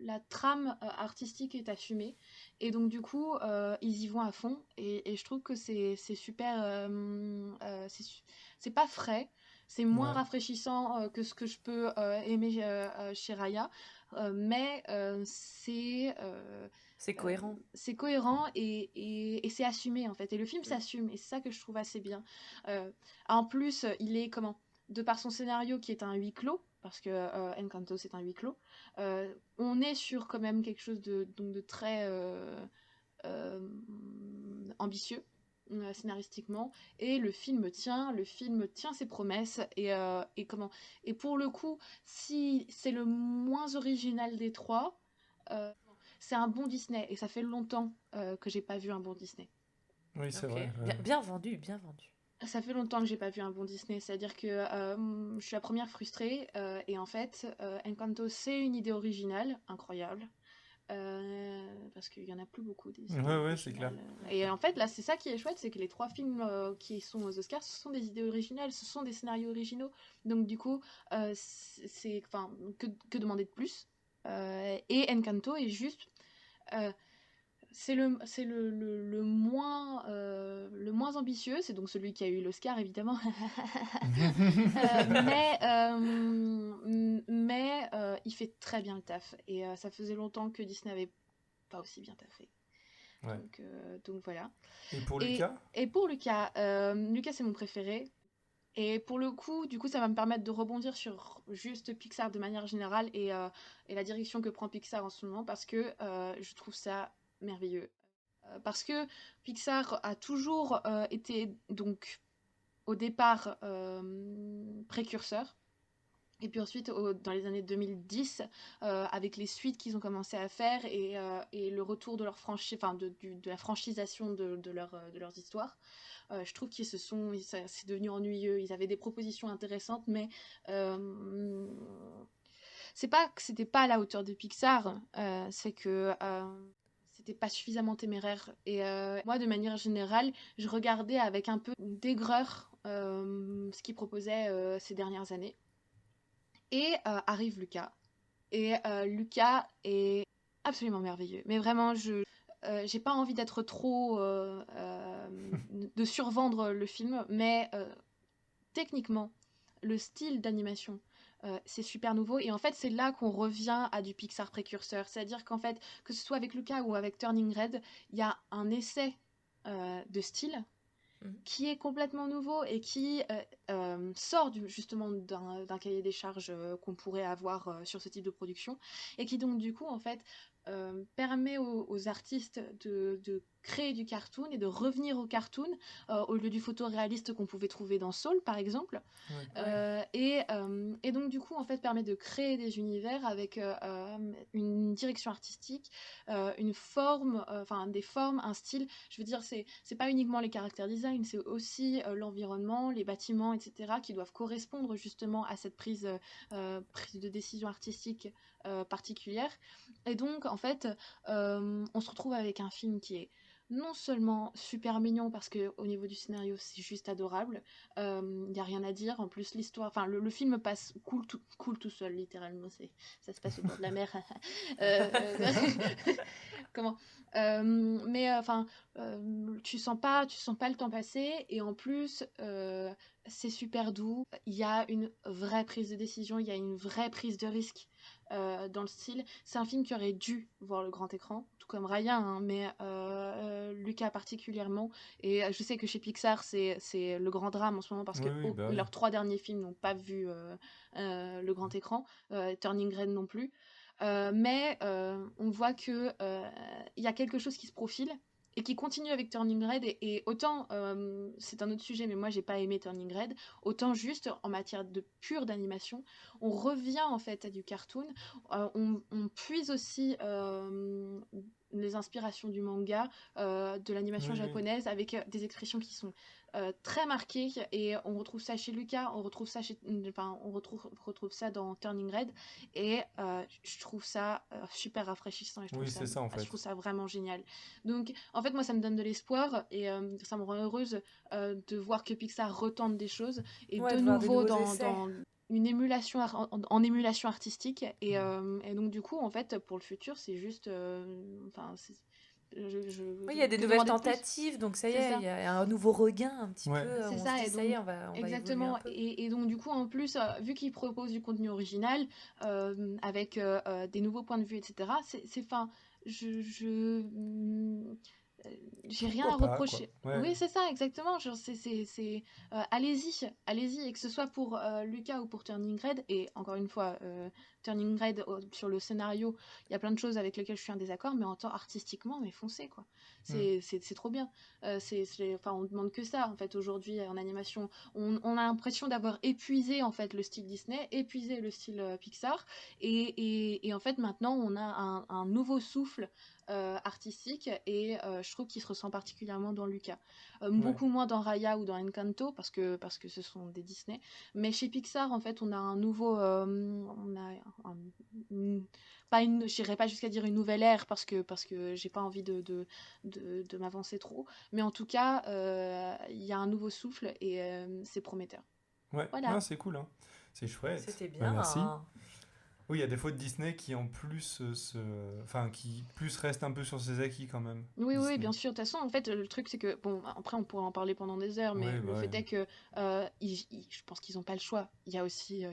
la trame artistique est assumée et donc du coup, ils y vont à fond et je trouve que c'est super. C'est pas frais, c'est moins ouais. rafraîchissant que ce que je peux aimer chez Raya, mais C'est cohérent. c'est cohérent et c'est assumé en fait. Et le film s'assume et c'est ça que je trouve assez bien. Euh, En plus, il est comment? De par son scénario qui est un huis clos, parce que Encanto c'est un huis clos, on est sur quand même quelque chose de très euh, ambitieux scénaristiquement et le film tient ses promesses et pour le coup si c'est le moins original des trois c'est un bon Disney et ça fait longtemps que j'ai pas vu un bon Disney. Oui, c'est Ok, vrai. bien vendu, bien vendu. Ça fait longtemps que j'ai pas vu un bon Disney, c'est-à-dire que je suis la première frustrée et en fait, Encanto c'est une idée originale, incroyable, parce qu'il y en a plus beaucoup des idées Ouais, c'est clair. originales. Et en fait là c'est ça qui est chouette, c'est que les 3 films qui sont aux Oscars, ce sont des idées originales, ce sont des scénarios originaux, donc du coup enfin que demander de plus. Et Encanto est juste le moins ambitieux, c'est donc celui qui a eu l'Oscar évidemment. Mais il fait très bien le taf et ça faisait longtemps que Disney n'avait pas aussi bien taffé. Ouais. Donc voilà. Et pour Et, Lucas? et pour Lucas, Lucas c'est mon préféré. Et pour le coup, du coup, ça va me permettre de rebondir sur juste Pixar de manière générale et la direction que prend Pixar en ce moment parce que je trouve ça merveilleux. Parce que Pixar a toujours été donc au départ précurseur. Et puis ensuite, dans les années 2010, avec les suites qu'ils ont commencé à faire et le retour de leur de la franchisation de leurs histoires, je trouve c'est devenu ennuyeux. Ils avaient des propositions intéressantes, mais c'est pas que c'était pas à la hauteur de Pixar, c'est que c'était pas suffisamment téméraire. Et moi, de manière générale, je regardais avec un peu d'aigreur ce qu'ils proposaient ces dernières années. Et arrive Lucas. Et Lucas est absolument merveilleux. Mais vraiment, j'ai pas envie d'être trop de survendre le film, mais techniquement, le style d'animation, c'est super nouveau. Et en fait, c'est là qu'on revient à du Pixar précurseur. C'est-à-dire qu'en fait, que ce soit avec Luca ou avec Turning Red, il y a un essai de style qui est complètement nouveau et qui sort justement d'un cahier des charges qu'on pourrait avoir sur ce type de production et qui donc du coup en fait permet aux artistes de créer du cartoon et de revenir au cartoon au lieu du photoréaliste qu'on pouvait trouver dans Soul par exemple. Et donc du coup en fait permet de créer des univers avec une direction artistique, une forme, enfin des formes, un style. Je veux dire c'est pas uniquement les caractères design, c'est aussi l'environnement, les bâtiments, etc. qui doivent correspondre justement à cette prise de décision artistique particulière. Et donc en fait on se retrouve avec un film qui est non seulement super mignon parce que au niveau du scénario c'est juste adorable, y a rien à dire. En plus l'histoire, enfin le film passe cool tout seul littéralement. Ça se passe au bord de la mer. Euh, comment mais enfin tu sens pas le temps passer et en plus c'est super doux. Il y a une vraie prise de décision, il y a une vraie prise de risque dans le style. C'est un film qui aurait dû voir le grand écran, tout comme Raya, hein, mais Lucas particulièrement. Et je sais que chez Pixar, c'est le grand drame en ce moment parce que Oui. leurs 3 derniers films n'ont pas vu le grand écran, Turning Red non plus. Mais on voit que il y a quelque chose qui se profile et qui continue avec Turning Red et autant c'est un autre sujet mais moi j'ai pas aimé Turning Red, autant juste en matière de pure d'animation on revient en fait à du cartoon, on puise aussi les inspirations du manga, de l'animation japonaise avec des expressions qui sont très marquées et on retrouve ça chez Lucas, on retrouve ça retrouve ça dans Turning Red et je trouve ça super rafraîchissant et c'est ça en fait. je trouve ça vraiment génial. Donc en fait moi ça me donne de l'espoir et ça me rend heureuse de voir que Pixar retente des choses et de nouveau dans une émulation en émulation artistique et donc du coup en fait pour le futur c'est juste oui, il y a des nouvelles tentatives, donc ça y est, il y a un nouveau regain un petit peu. C'est on ça, se dit, et donc, ça y est, on va exactement. évoluer un peu. Et donc du coup, en plus, vu qu'ils proposent du contenu original avec des nouveaux points de vue, etc. C'est fin. J'ai rien à reprocher. Oui, c'est ça, exactement. Genre, allez-y, et que ce soit pour Lucas ou pour Turning Red. Et encore une fois, Turning Red sur le scénario, il y a plein de choses avec lesquelles je suis en désaccord, mais en tant artistiquement, mais foncez quoi. C'est trop bien. Enfin, on demande que ça en fait aujourd'hui en animation. On a l'impression d'avoir épuisé en fait le style Disney, épuisé le style Pixar, et en fait maintenant on a un nouveau souffle artistique, et je trouve qu'il se ressent particulièrement dans Luca. Beaucoup moins dans Raya ou dans Encanto parce que ce sont des Disney, mais chez Pixar en fait on a un nouveau j'irai pas jusqu'à dire une nouvelle ère parce que j'ai pas envie de m'avancer trop, mais en tout cas il y a un nouveau souffle, et c'est prometteur. Ouais, Voilà. non, c'est cool, hein. C'est chouette. C'était bien. Merci. Oui, il y a des fois de Disney qui en plus qui plus restent un peu sur ses acquis quand même. Oui, Disney. bien sûr. De toute façon, en fait, le truc, c'est que, bon, après, on pourrait en parler pendant des heures, mais le fait est que je pense qu'ils n'ont pas le choix. Il y a aussi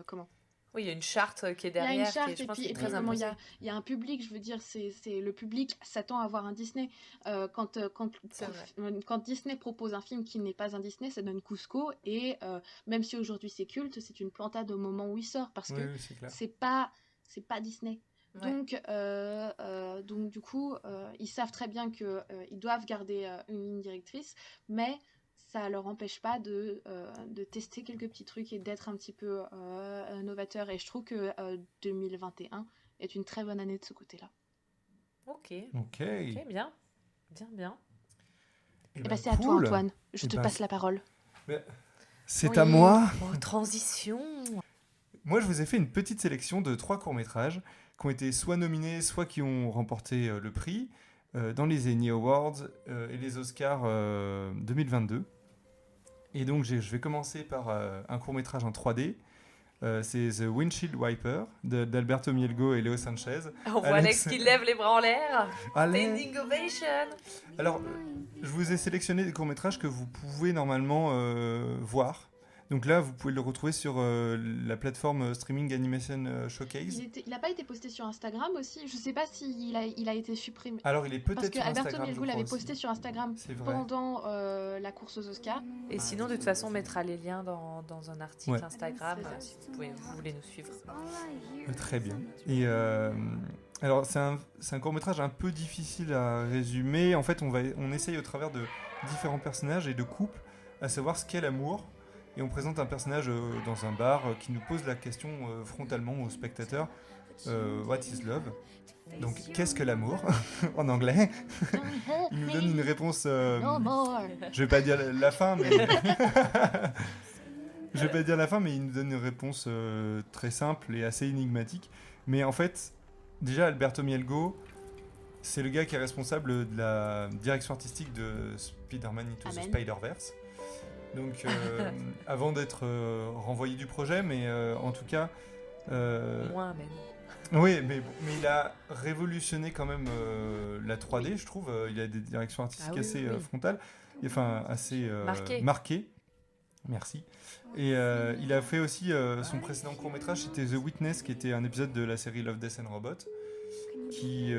comment? Oui, il y a une charte qui est Il y a derrière, une charte, je pense, et qui est puis très comment imposée. il y a un public, je veux dire, c'est le public s'attend à voir un Disney. Quand Disney propose un film qui n'est pas un Disney, ça donne Cusco, et même si aujourd'hui c'est culte, c'est une plantade au moment où il sort, parce que c'est clair. c'est pas Disney. Ouais. Donc du coup, ils savent très bien qu'ils doivent garder une ligne directrice, mais ça leur empêche pas de tester quelques petits trucs et d'être un petit peu novateur. Et je trouve que 2021 est une très bonne année de ce côté-là. Ok, bien. Et bah c'est à toi, Antoine. Je te passe la parole. C'est à moi. Oh, transition. Moi, je vous ai fait une petite sélection de 3 courts-métrages qui ont été soit nominés, soit qui ont remporté le prix dans les Emmy Awards et les Oscars 2022. Et donc, je vais commencer par un court-métrage en 3D. C'est The Windshield Wiper d'Alberto Mielgo et Leo Sanchez. On voit Alex qui lève les bras en l'air. Allez. Standing ovation. Alors, je vous ai sélectionné des courts-métrages que vous pouvez normalement voir. Donc là, vous pouvez le retrouver sur la plateforme Streaming Animation Showcase. Il n'a pas été posté sur Instagram aussi. Je ne sais pas s'il a été supprimé. Alors, il est peut-être sur Instagram. Parce que Alberto Mielgo l'avait posté sur Instagram pendant la course aux Oscars. Et sinon, de toute façon, on mettra les liens dans un article Instagram si vous voulez nous suivre. Très bien. Et alors, c'est un court-métrage un peu difficile à résumer. En fait, on essaye au travers de différents personnages et de couples à savoir ce qu'est l'amour. Et on présente un personnage dans un bar qui nous pose la question frontalement aux spectateurs. What is love? Donc, qu'est-ce que l'amour? En anglais. Il nous donne une réponse... je vais pas dire la fin, mais... je vais pas dire la fin, mais il nous donne une réponse très simple et assez énigmatique. Mais en fait, déjà, Alberto Mielgo, c'est le gars qui est responsable de la direction artistique de Spider-Man Into the Spider-Verse. Donc, avant d'être renvoyé du projet, mais en tout cas... Moins même. Oui, mais il a révolutionné quand même la 3D, je trouve. Il a des directions artistiques assez frontales, enfin assez marquées. Merci. Et il a fait aussi son précédent court-métrage, c'était The Witness, qui était un épisode de la série Love, Death and Robot, qui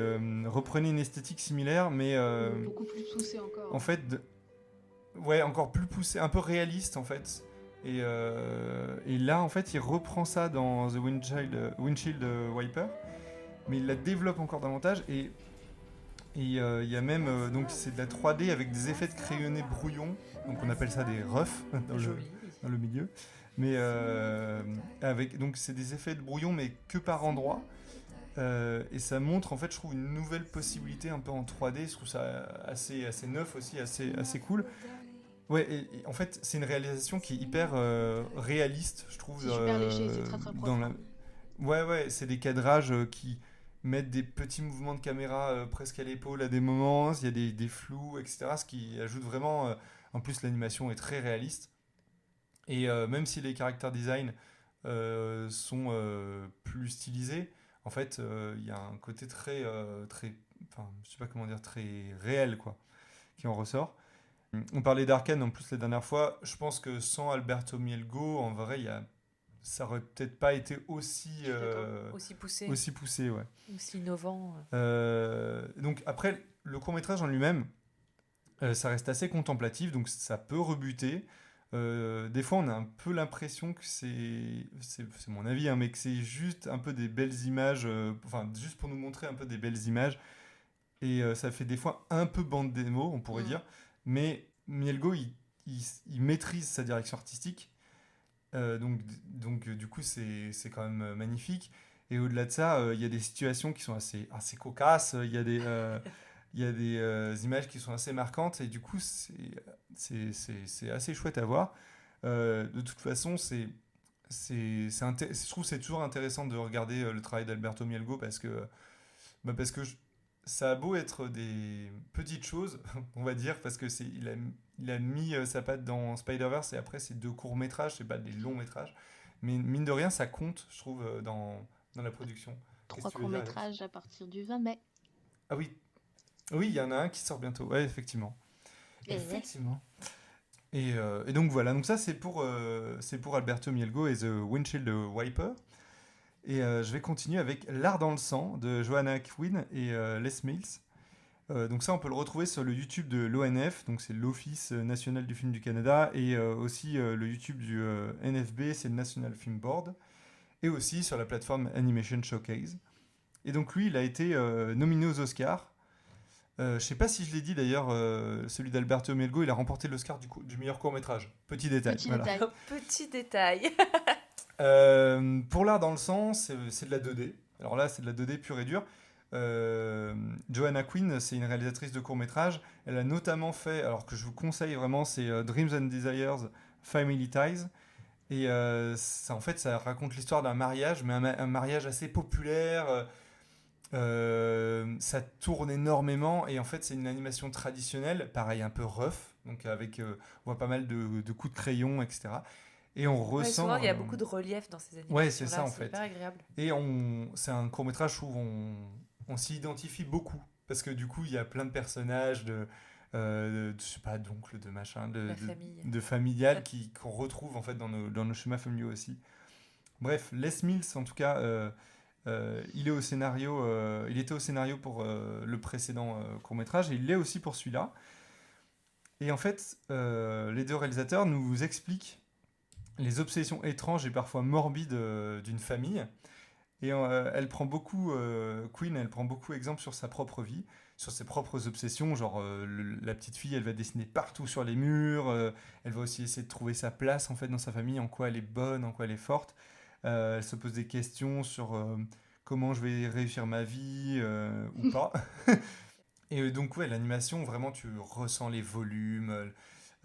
reprenait une esthétique similaire, mais... beaucoup plus poussée encore. En fait... encore plus poussé, un peu réaliste en fait. Et là en fait il reprend ça dans The Windshield Wiper, mais il la développe encore davantage. Et il y a même donc c'est de la 3D avec des effets de crayonné brouillon, donc on appelle ça des roughs dans le milieu. Mais donc c'est des effets de brouillon mais que par endroits. Et ça montre en fait je trouve une nouvelle possibilité un peu en 3D. Je trouve ça assez neuf aussi, assez cool. Ouais, et en fait, c'est une réalisation qui est hyper réaliste, je trouve. C'est super léché, c'est très très profond. Ouais, c'est des cadrages qui mettent des petits mouvements de caméra presque à l'épaule à des moments, il y a des flous, etc. Ce qui ajoute vraiment... en plus, l'animation est très réaliste. Et même si les character design sont plus stylisés, en fait, il y a un côté très... enfin, je sais pas comment dire, très réel, quoi, qui en ressort. On parlait d'Arcane en plus la dernière fois. Je pense que sans Alberto Mielgo, en vrai, ça aurait peut-être pas été aussi poussé. Aussi poussé, ouais. Aussi innovant. Donc après, le court-métrage en lui-même, ça reste assez contemplatif, donc ça peut rebuter. des fois on a un peu l'impression que c'est mon avis, hein, mais que c'est juste un peu des belles images, enfin juste pour nous montrer un peu des belles images, et ça fait des fois un peu bande démo, on pourrait dire, mais Mielgo il maîtrise sa direction artistique, donc du coup c'est quand même magnifique. Et au-delà de ça, il y a des situations qui sont assez cocasses, il y a des images qui sont assez marquantes, et du coup c'est assez chouette à voir. De toute façon, je trouve que c'est toujours intéressant de regarder le travail d'Alberto Mielgo parce que ça a beau être des petites choses, on va dire, parce que il a mis sa patte dans Spider-Verse, et après c'est 2 courts-métrages, c'est pas des longs-métrages. Mais mine de rien, ça compte, je trouve, dans la production. 3 courts-métrages à partir du 20 mai. Ah oui. Oui, il y en a un qui sort bientôt. Ouais, effectivement. Effectivement. Et donc voilà, donc ça c'est pour Alberto Mielgo et The Windshield Wiper. Et je vais continuer avec L'Art dans le sang de Joanna Quinn et Les Mills. Donc ça on peut le retrouver sur le YouTube de l'ONF, donc c'est l'Office national du film du Canada, et aussi le YouTube du NFB, c'est le National Film Board, et aussi sur la plateforme Animation Showcase. Et donc lui il a été nominé aux Oscars. Je sais pas si je l'ai dit d'ailleurs, celui d'Alberto Mielgo, il a remporté l'Oscar du meilleur court-métrage. Petit détail. Petit détail. Pour L'Art dans le sang, c'est de la 2D. Alors là, c'est de la 2D pure et dure. Joanna Quinn, c'est une réalisatrice de court-métrage. Elle a notamment fait, alors que je vous conseille vraiment, c'est Dreams and Desires, Family Ties. Et en fait, ça raconte l'histoire d'un mariage, mais un mariage assez populaire. Ça tourne énormément, et en fait c'est une animation traditionnelle, pareil un peu rough, donc on voit pas mal de coups de crayon, etc. Et on ressent... souvent il y a beaucoup de relief dans ces animations. Ouais, c'est ça en fait. C'est hyper agréable. Et c'est un court-métrage où on s'y identifie beaucoup, parce que du coup il y a plein de personnages je sais pas, d'oncles, de machin, de familial qu'on retrouve en fait dans nos schémas familiaux aussi. Bref, Les Mills en tout cas... il était au scénario pour le précédent court-métrage, et il l'est aussi pour celui-là. Et en fait, les 2 réalisateurs nous expliquent les obsessions étranges et parfois morbides d'une famille. Et Queen, elle prend beaucoup exemple sur sa propre vie, sur ses propres obsessions, genre la petite fille, elle va dessiner partout sur les murs, elle va aussi essayer de trouver sa place en fait dans sa famille, en quoi elle est bonne, en quoi elle est forte. Elle se pose des questions sur comment je vais réussir ma vie ou pas. Et donc, ouais, l'animation, vraiment, tu ressens les volumes,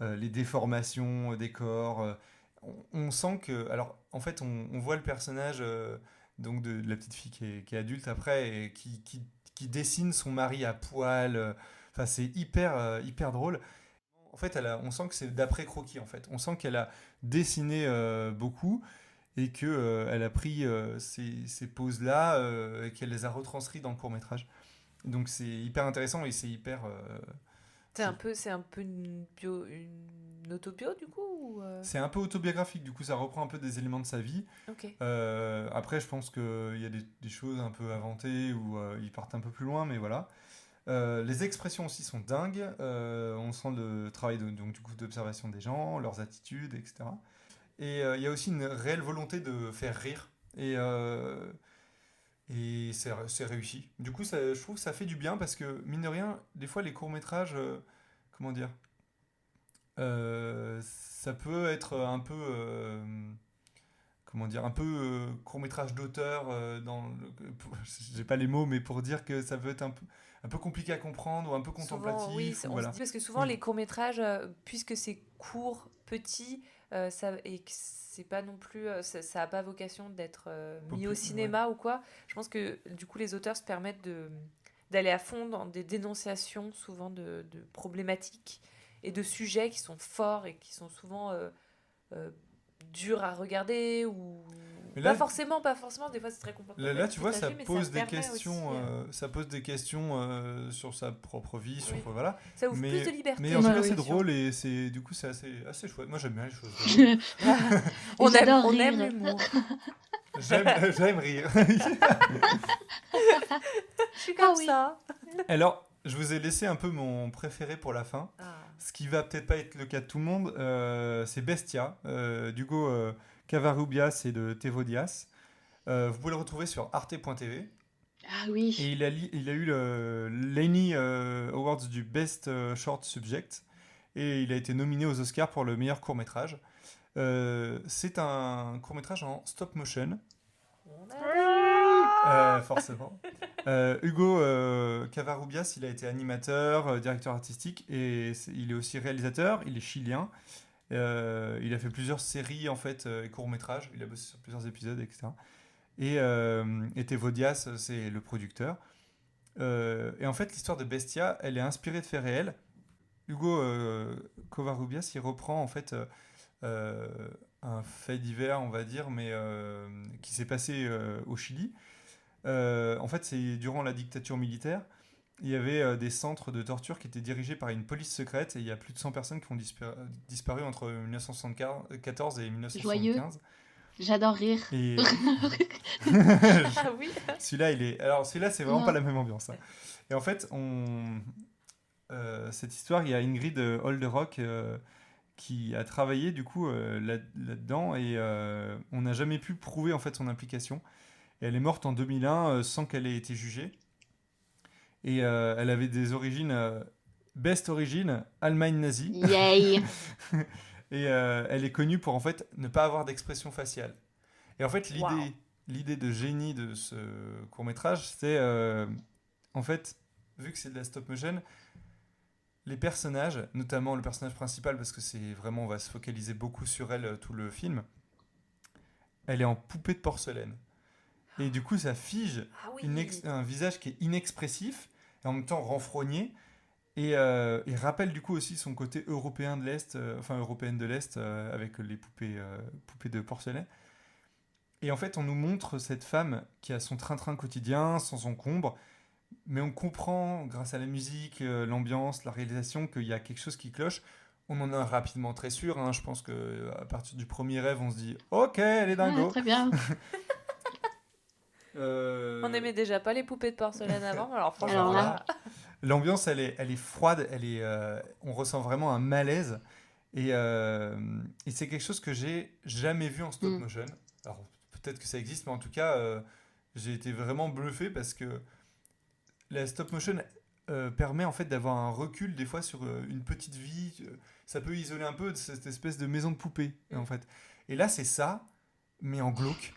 les déformations des corps. On sent que... Alors, en fait, on voit le personnage donc de la petite fille qui est adulte après, et qui dessine son mari à poil. Enfin, c'est hyper drôle. En fait, on sent que c'est d'après croquis, en fait. On sent qu'elle a dessiné beaucoup, et qu'elle a pris ces poses-là et qu'elle les a retranscrites dans le court-métrage. Donc c'est hyper intéressant, et c'est hyper... C'est un peu une autobio du coup ou C'est un peu autobiographique, du coup ça reprend un peu des éléments de sa vie. Okay. Après je pense qu'il y a des choses un peu inventées, ou ils partent un peu plus loin, mais voilà. Les expressions aussi sont dingues, on sent le travail donc, du coup, d'observation des gens, leurs attitudes, etc. Et il y a aussi une réelle volonté de faire rire. Et c'est réussi. Du coup, je trouve que ça fait du bien, parce que, mine de rien, des fois, les courts-métrages, comment dire, ça peut être un peu, court-métrage d'auteur, j'ai pas les mots, mais pour dire que ça peut être un peu compliqué à comprendre, ou un peu contemplatif. Souvent, oui, voilà. on se dit, parce que souvent, les courts-métrages, puisque c'est court, petit, et que c'est pas non plus, ça a pas vocation d'être mis au cinéma ou quoi. Je pense que du coup les auteurs se permettent d'aller à fond dans des dénonciations souvent de problématiques et de sujets qui sont forts et qui sont souvent durs à regarder, ou là, pas forcément, des fois c'est très compliqué. Là tu vois, ça pose des questions, sur sa propre vie, sur voilà. Ça ouvre plus de liberté. Mais en tout cas c'est drôle, et du coup c'est assez chouette. Moi j'aime bien les choses drôles. on aime l'humour. J'aime rire. Je suis comme ça. Alors je vous ai laissé un peu mon préféré pour la fin. Ah. Ce qui va peut-être pas être le cas de tout le monde, c'est Bestia, d'Hugo Covarrubias et de Tevo Diaz. Vous pouvez le retrouver sur arte.tv. Ah oui. Et il a eu le l'Annie Awards du Best Short Subject. Et il a été nominé aux Oscars pour le meilleur court-métrage. C'est un court-métrage en stop motion. Forcément. Hugo Covarrubias, il a été animateur, directeur artistique et il est aussi réalisateur. Il est chilien. Il a fait plusieurs séries en fait et courts-métrages. Il a bossé sur plusieurs épisodes, etc. Et Tevo Diaz, c'est le producteur. Et en fait, l'histoire de Bestia, elle est inspirée de faits réels. Hugo Covarrubias, il reprend en fait un fait divers, on va dire, mais qui s'est passé au Chili. En fait, c'est durant la dictature militaire. Il y avait des centres de torture qui étaient dirigés par une police secrète et il y a plus de 100 personnes qui ont disparu entre 1974 et 1975. Joyeux. J'adore rire. Et Ah oui. celui-là, celui-là, c'est vraiment Non. pas la même ambiance, hein. Et en fait, cette histoire, il y a Ingrid Holderock qui a travaillé du coup là-dedans et on n'a jamais pu prouver en fait son implication. Et elle est morte en 2001 sans qu'elle ait été jugée. Et elle avait des origines, best origine, Allemagne nazie. Yay. Et elle est connue pour en fait ne pas avoir d'expression faciale. Et en fait, Wow. l'idée de génie de ce court-métrage, c'est en fait, vu que c'est de la stop motion, les personnages, notamment le personnage principal, parce que c'est vraiment, on va se focaliser beaucoup sur elle tout le film, elle est en poupée de porcelaine. Et du coup, ça fige Ah oui. un visage qui est inexpressif et en même temps renfrogné et rappelle du coup aussi son côté européen de l'Est, enfin européenne de l'Est avec les poupées de porcelaine. Et en fait, on nous montre cette femme qui a son train-train quotidien, sans encombre, mais on comprend grâce à la musique, l'ambiance, la réalisation qu'il y a quelque chose qui cloche. On en est rapidement très sûr, hein. Je pense qu'à partir du premier rêve, on se dit « Ok, elle est dingo !» Très bien. On n'aimait déjà pas les poupées de porcelaine avant, alors franchement. Alors là. L'ambiance, elle est froide, on ressent vraiment un malaise. Et c'est quelque chose que j'ai jamais vu en stop motion. Alors, peut-être que ça existe, mais en tout cas, j'ai été vraiment bluffé parce que la stop motion permet en fait d'avoir un recul des fois sur une petite vie. Ça peut isoler un peu de cette espèce de maison de poupée, en fait. Et là, c'est ça, mais en glauque.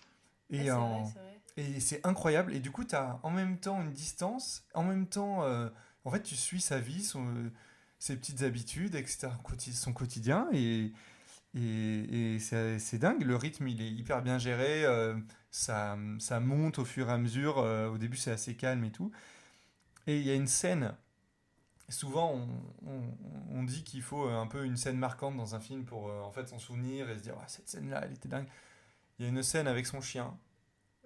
Ah, Et c'est en... vrai, c'est vrai. Et c'est incroyable. Et du coup, tu as en même temps une distance, en même temps, en fait, tu suis sa vie, ses petites habitudes, etc., son quotidien. Et c'est dingue. Le rythme, il est hyper bien géré. Ça monte au fur et à mesure. Au début, c'est assez calme et tout. Et il y a une scène. Souvent, on dit qu'il faut un peu une scène marquante dans un film pour en fait s'en souvenir et se dire ah, cette scène-là, elle était dingue. Il y a une scène avec son chien.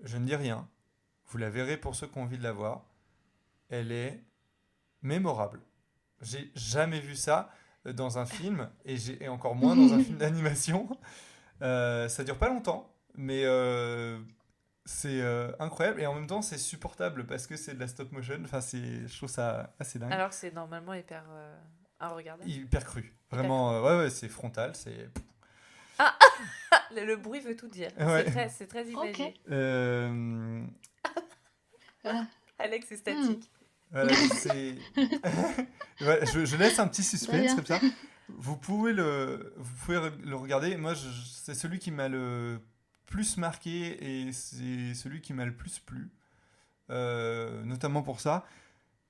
Je ne dis rien. Vous la verrez pour ceux qui ont envie de la voir. Elle est mémorable. J'ai jamais vu ça dans un film et encore moins dans un film d'animation. Ça dure pas longtemps, mais c'est incroyable et en même temps c'est supportable parce que c'est de la stop motion. Enfin, je trouve ça assez dingue. Alors que c'est normalement hyper à regarder. Hyper cru. Vraiment, ouais, c'est frontal. C'est. Le bruit veut tout dire. Ouais. C'est très imagé. Alex est statique. Voilà, ouais, je laisse un petit suspense comme ça. Vous pouvez le regarder. Moi, c'est celui qui m'a le plus marqué et c'est celui qui m'a le plus plu. Notamment pour ça.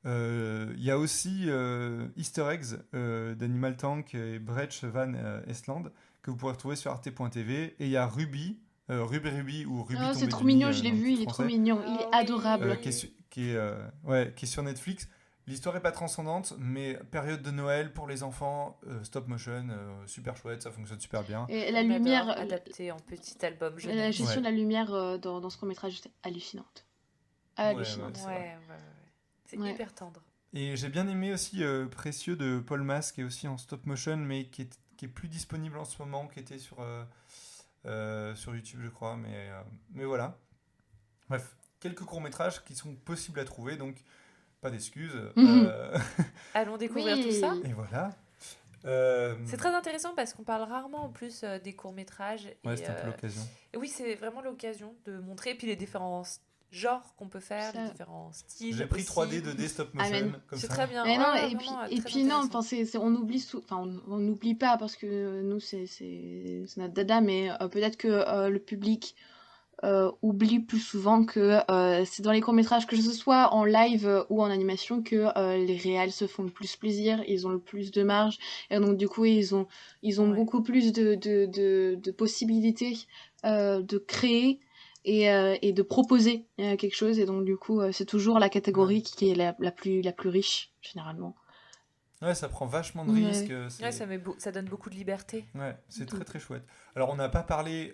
Il y a aussi Easter Eggs d'Animal Tank et Brecht Van Estland que vous pourrez retrouver sur arte.tv. Et il y a Ruby ou Ruby tombé C'est trop du nid, mignon, je l'ai dans le vu, il titre est trop français. mignon, il est adorable. Qui est sur Netflix. L'histoire est pas transcendante, mais période de Noël pour les enfants, stop motion, super chouette, ça fonctionne super bien. Et la On adore, lumière, adapté en petit album la jeunesse. gestion Ouais. de la lumière dans ce court-métrage, c'est hallucinante. Ouais, Hallucinante. c'est Ouais, vrai. ouais, ouais. C'est Ouais. hyper tendre. Et j'ai bien aimé aussi Précieux de Paul Mas, qui est aussi en stop motion, mais qui est plus disponible en ce moment, qui était sur YouTube, je crois. Mais voilà. Bref, quelques courts-métrages qui sont possibles à trouver. Donc, pas d'excuses. Mhm. Allons découvrir Oui. tout ça. Et voilà. C'est très intéressant parce qu'on parle rarement en plus des courts-métrages. Ouais, c'est un peu l'occasion. et oui, c'est vraiment l'occasion de montrer. Et puis les différents genres qu'on peut faire, Ça. les différents styles. J'ai pris aussi. 3D, 2D, stop motion. Amen. Comme C'est ça. très bien. Mais non, Ouais, et vraiment, puis, très non, intéressant. enfin, on oublie on n'oublie pas parce que nous c'est notre dada, mais peut-être que le public oublie plus souvent que c'est dans les courts-métrages, que ce soit en live ou en animation, que les réals se font le plus plaisir, ils ont le plus de marge, et donc du coup ils ont Ouais. beaucoup plus de possibilités de créer et de proposer quelque chose, et donc du coup c'est toujours la catégorie qui est la plus riche généralement. Ouais, ça prend vachement de Ouais. risques. Ouais, ça donne beaucoup de liberté. Ouais, c'est très très chouette. Alors on n'a pas parlé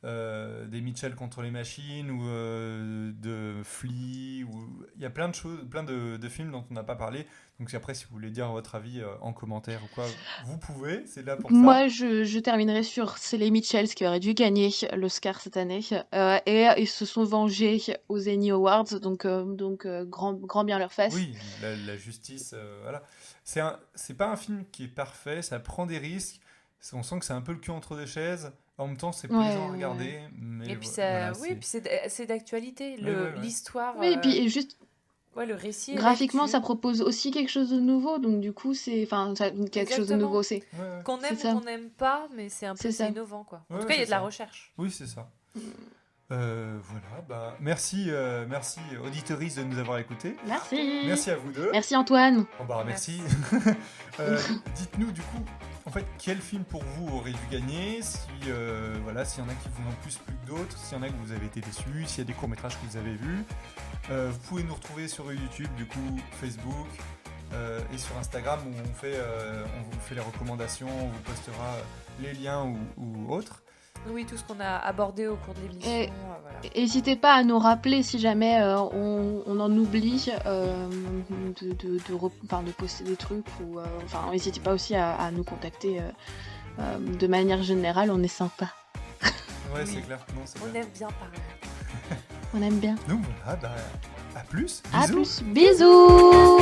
des Mitchell contre les machines ou de Flea, ou il y a plein de choses, plein de films dont on n'a pas parlé. Donc après, si vous voulez dire votre avis en commentaire ou quoi, vous pouvez, c'est là pour ça. Moi, je terminerai sur c'est les Mitchells qui auraient dû gagner l'Oscar cette année, et ils se sont vengés aux Annie Awards, donc grand bien leur face. Oui, la justice, voilà. C'est pas un film qui est parfait, ça prend des risques. On sent que c'est un peu le cul entre deux chaises. En même temps, c'est plaisant à regarder. Mais Et puis voilà, oui, puis c'est d'actualité. Ouais. L'histoire, Oui, et puis et juste ouais, le récit. est graphiquement, d'actu. ça propose aussi quelque chose de nouveau, donc du coup, quelque chose de Exactement. nouveau, c'est. Ouais. Qu'on aime C'est ou ça. qu'on n'aime pas, mais c'est un peu C'est ça. innovant, quoi. En Ouais, tout cas, il y a c'est de la ça. recherche. Oui, c'est ça. Voilà, bah, merci auditeuristes de nous avoir écoutés. Merci. Merci à vous deux. Merci Antoine. Bon, bah, merci. Dites-nous du coup, en fait, quel film pour vous aurait dû gagner, si voilà, s'il y en a qui vous ont plus que d'autres, s'il y en a que vous avez été déçus, s'il y a des courts-métrages que vous avez vus. Vous pouvez nous retrouver sur YouTube, du coup, Facebook et sur Instagram où on vous fait les recommandations, on vous postera les liens ou autres. Oui, tout ce qu'on a abordé au cours de l'émission. Et- Voilà. N'hésitez pas à nous rappeler si jamais on en oublie de poster des trucs, ou n'hésitez pas aussi à nous contacter de manière générale, on est sympa, Ouais, Oui. c'est clair. Non, c'est On clair. aime bien parler. on aime bien. Donc voilà, bah, à plus. À Bisous. plus, bisous.